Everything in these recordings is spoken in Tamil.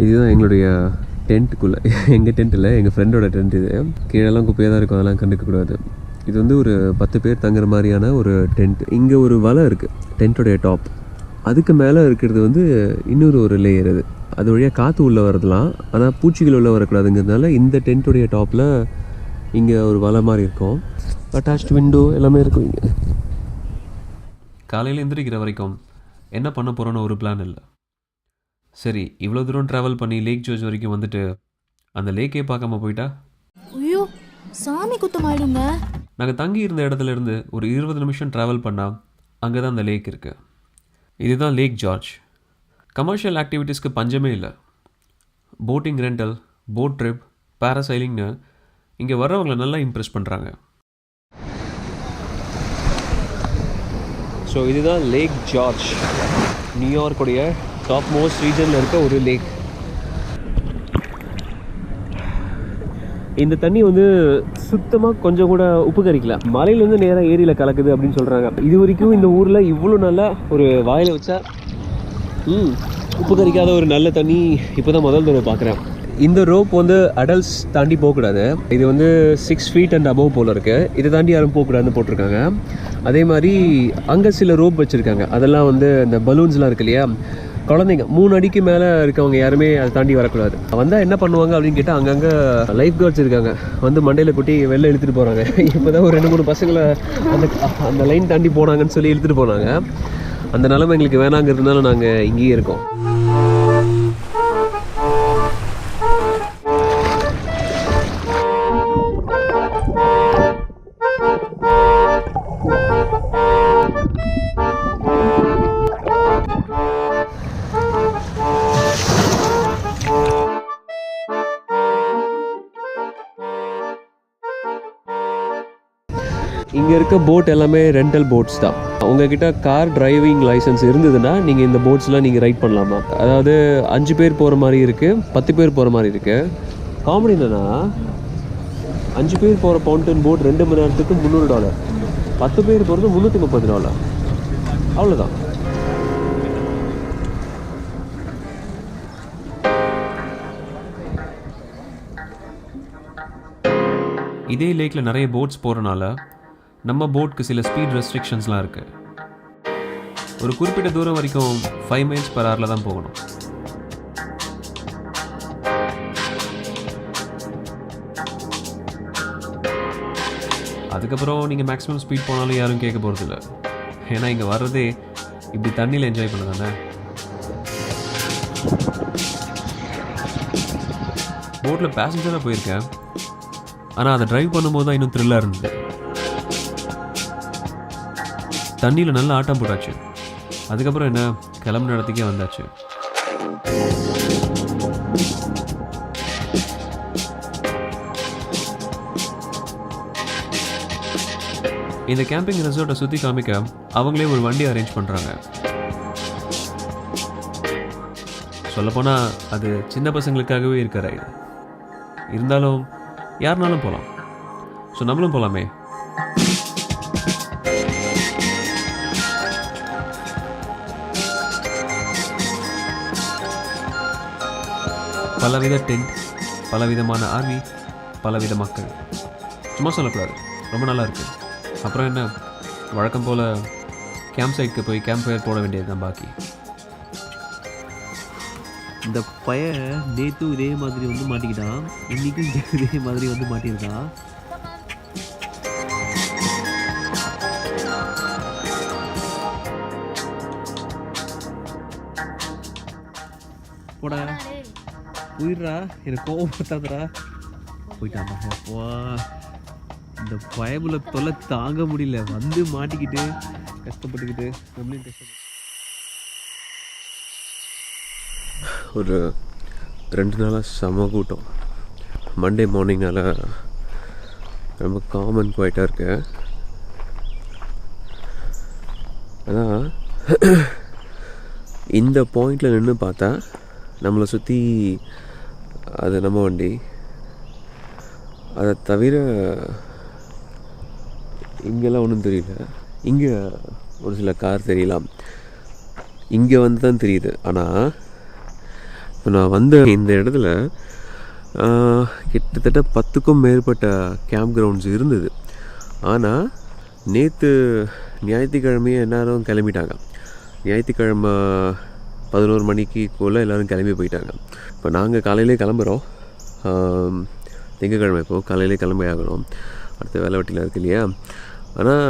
இதுதான் எங்களுடைய டென்ட்டுக்குள்ளே. எங்கள் டென்ட் இல்லை, எங்கள் ஃப்ரெண்டோட டென்ட். இது கீழெல்லாம் குப்பையாக தான் இருக்கும், அதெல்லாம் கண்டுக்கக்கூடாது. இது வந்து ஒரு 10 பேர் தங்குற மாதிரியான ஒரு டென்ட். இங்கே ஒரு வலை இருக்குது டென்ட்டோடைய டாப். அதுக்கு மேலே இருக்கிறது வந்து இன்னொரு ஒரு லேயர். அது வழியாக காற்று உள்ளே வரதுலாம், ஆனால் பூச்சிகள் உள்ளே வரக்கூடாதுங்கிறதுனால இந்த டென்ட்டுடைய டாப்பில் இங்கே ஒரு வலை மாதிரி இருக்கும். அட்டாச்ட் விண்டோ எல்லாமே இருக்கும் இங்கே. காலையில் எந்திரிக்கிற வரைக்கும் என்ன பண்ண போகிறோன்னு ஒரு பிளான் இல்லை. சரி, இவ்வளோ தூரம் ட்ராவல் பண்ணி லேக் ஜோர்ஜ் வரைக்கும் வந்துட்டு அந்த லேக்கே பார்க்காம போயிட்டா ஐயோ சாமி குத்தம் ஆயிடுங்க. நாங்கள் தங்கி இருந்த இடத்துல இருந்து ஒரு 20 நிமிஷம் ட்ராவல் பண்ணால் அங்கே தான் அந்த லேக் இருக்குது. இதுதான் லேக் ஜார்ஜ். கமர்ஷியல் ஆக்டிவிட்டீஸ்க்கு பஞ்சமே இல்லை. போட்டிங் ரெண்டல், போட் ட்ரிப், பேராசைலிங்னு இங்கே வர்றவங்களை நல்லா இம்ப்ரெஸ் பண்ணுறாங்க. ஸோ இதுதான் லேக் ஜார்ஜ், நியூயார்க்குடைய டாப் மோஸ்ட் ரீஜனில் இருக்க ஒரு லேக். இந்த தண்ணி வந்து சுத்தமாக கொஞ்சம் கூட உப்பு கரிக்கல. மலையிலேருந்து நேராக ஏரியில் கலக்குது அப்படின்னு சொல்கிறாங்க. இது வரைக்கும் இந்த ஊரில் இவ்வளோ நல்லா ஒரு வாயில் வச்சா உப்பு கரிக்காத ஒரு நல்ல தண்ணி இப்போ தான் முதல் தடவை பார்க்குறேன். இந்த ரோப் வந்து அடல்ட்ஸ் தாண்டி போகக்கூடாது. இது வந்து 6 feet and above போல் இருக்குது. இதை தாண்டி யாரும் போகக்கூடாதுன்னு போட்டிருக்காங்க. அதே மாதிரி அங்கே சில ரோப் வச்சுருக்காங்க. அதெல்லாம் வந்து இந்த பலூன்ஸ்லாம் இருக்கு இல்லையா, குழந்தைங்க 3 அடிக்கு மேலே இருக்கவங்க யாருமே அதை தாண்டி வரக்கூடாது. வந்தால் என்ன பண்ணுவாங்க அப்படின்னு கேட்டால் அங்கங்கே லைஃப் கார்ட்ஸ் இருக்காங்க, வந்து மண்டையில் கொட்டி வெளில இழுத்துட்டு போகிறாங்க. இப்போ தான் ஒரு 2-3 பசங்களை அந்த லைன் தாண்டி போனாங்கன்னு சொல்லி இழுத்துட்டு போனாங்க. அந்த நிலைமை எங்களுக்கு வேணாங்கிறதுனால நாங்கள் இங்கேயே இருக்கோம். இங்கே இருக்க போட் எல்லாமே ரெண்டல் போட்ஸ் தான். உங்ககிட்ட கார் டிரைவிங் லைசன்ஸ் இருந்ததுன்னா நீங்கள் இந்த போட்ஸ்லாம் நீங்கள் ரைட் பண்ணலாமா. அதாவது 5 பேர் போகிற மாதிரி இருக்குது, 10 பேர் போகிற மாதிரி இருக்குது. காமெடி என்னன்னா 5 பேர் போகிற பவுண்டன் போட் 2 மணி நேரத்துக்கு $300, 10 பேர் போகிறது $330. அவ்வளோதான். இதே லேக்கில் நிறைய போட்ஸ் போகிறனால நம்ம போட்க்கு சில ஸ்பீட் ரெஸ்ட்ரிக்ஷன்ஸ்லாம் இருக்குது. ஒரு குறிப்பிட்ட தூரம் வரைக்கும் 5 miles per hour தான் போகணும். அதுக்கப்புறம் நீங்கள் மேக்ஸிமம் ஸ்பீட் போனாலும் யாரும் கேட்க போகிறதில்ல. ஏன்னா இங்கே வர்றதே இப்படி தண்ணியில் என்ஜாய் பண்ண தானே. போட்டில் பேசஞ்சராக போயிருக்கேன், ஆனால் அதை ட்ரைவ் பண்ணும்போது தான் இன்னும் த்ரில்லாக இருந்தது. தண்ணியில் நல்லா ஆட்டம் போட்டாச்சு. அதுக்கப்புறம் என்ன, கிளம்புன இடத்துக்கே வந்தாச்சு. இந்த கேம்பிங் ரெசார்ட்டை சுற்றி காமிக்க அவங்களே ஒரு வண்டி அரேஞ்ச் பண்ணுறாங்க. சொல்லப்போனால் அது சின்ன பசங்களுக்காகவே இருக்க ரைடு. இருந்தாலும் யாருனாலும் போகலாம். ஸோ நம்மளும் போகலாமே. பலவித டென்ட், பலவிதமான ஆர்வி, பலவித மக்கள். சும்மா சொல்லக்கூடாது, ரொம்ப நல்லா இருக்குது. அப்புறம் என்ன, வழக்கம் போல் கேம்ப் சைட்டுக்கு போய் கேம்ப் ஃபயர் போட வேண்டியது தான் பாக்கி. இந்த பையன் நேற்றும் இதே மாதிரி வந்து மாட்டிக்கிட்டான், இன்றைக்கும் இதே மாதிரி வந்து மாட்டியிருக்கான். போடா போயிடுறா, எனக்கு கோவப்படுத்தாதடா. போயிட்டான். அப்பா இந்த பயபுல தொல்லை தாங்க முடியல, வந்து மாட்டிக்கிட்டு கஷ்டப்பட்டுக்கிட்டு நம்மளையும் கஷ்டப்பட்டு. ஒரு 2 நாளாக செம கூட்டம். மண்டே மார்னிங்னால ரொம்ப காமன் குவைட்டாக இருக்கு. அதான் இந்த பாயிண்டில் நின்று பார்த்தா நம்மளை சுற்றி அது நம்ம வண்டி. அதை தவிர இங்கெல்லாம் ஒன்றும் தெரியல. இங்கே ஒரு சில கார் தெரியலாம், இங்கே வந்து தான் தெரியுது. ஆனால் இப்போ நான் வந்த இந்த இடத்துல கிட்டத்தட்ட 10க்கும் மேற்பட்ட கேம்ப் கிரவுண்ட்ஸ் இருந்தது. ஆனால் நேற்று ஞாயிற்றுக்கிழமையே எல்லாரும் கிளம்பிட்டாங்க. ஞாயிற்றுக்கிழமை 11 மணிக்குள்ளே எல்லோரும் கிளம்பி போயிட்டாங்க. இப்போ நாங்கள் காலையிலே கிளம்புறோம். திங்கக்கிழமை இப்போது காலையிலே கிளம்பி ஆகணும், அடுத்த வேலை வெட்டிலாம் இருக்கு இல்லையா. ஆனால்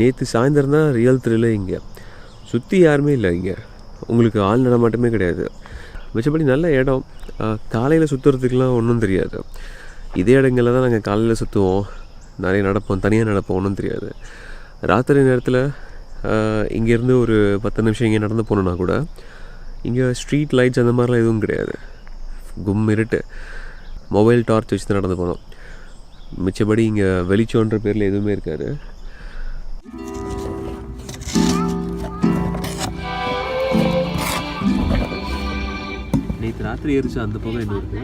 நேற்று சாயந்தரம் தான் ரியல் த்ரில்லே. இங்கே சுற்றி யாருமே இல்லை, இங்கே உங்களுக்கு ஆள் நடமாட்டமே கிடையாது. மிச்சப்படி நல்ல இடம். காலையில் சுற்றுறதுக்கெலாம் ஒன்றும் தெரியாது. இதே இடங்களில் தான் நாங்கள் காலையில் சுற்றுவோம், நிறைய நடப்போம், தனியாக நடப்போம், ஒன்றும் தெரியாது. ராத்திரி நேரத்தில் இங்கேருந்து ஒரு 10 நிமிஷம் இங்கே நடந்து போகணுன்னா கூட இங்கே ஸ்ட்ரீட் லைட்ஸ் அந்த மாதிரிலாம் எதுவும் கிடையாது. கும் இருட்டு. மொபைல் டார்ச் வச்சு தான் நடந்து போனோம். மிச்சப்படி இங்கே வெளிச்சோன்ற பேரில் எதுவுமே இருக்காது. நேற்று ராத்திரி எரிச்சு அந்த பக்கம் என்ன இருக்குது.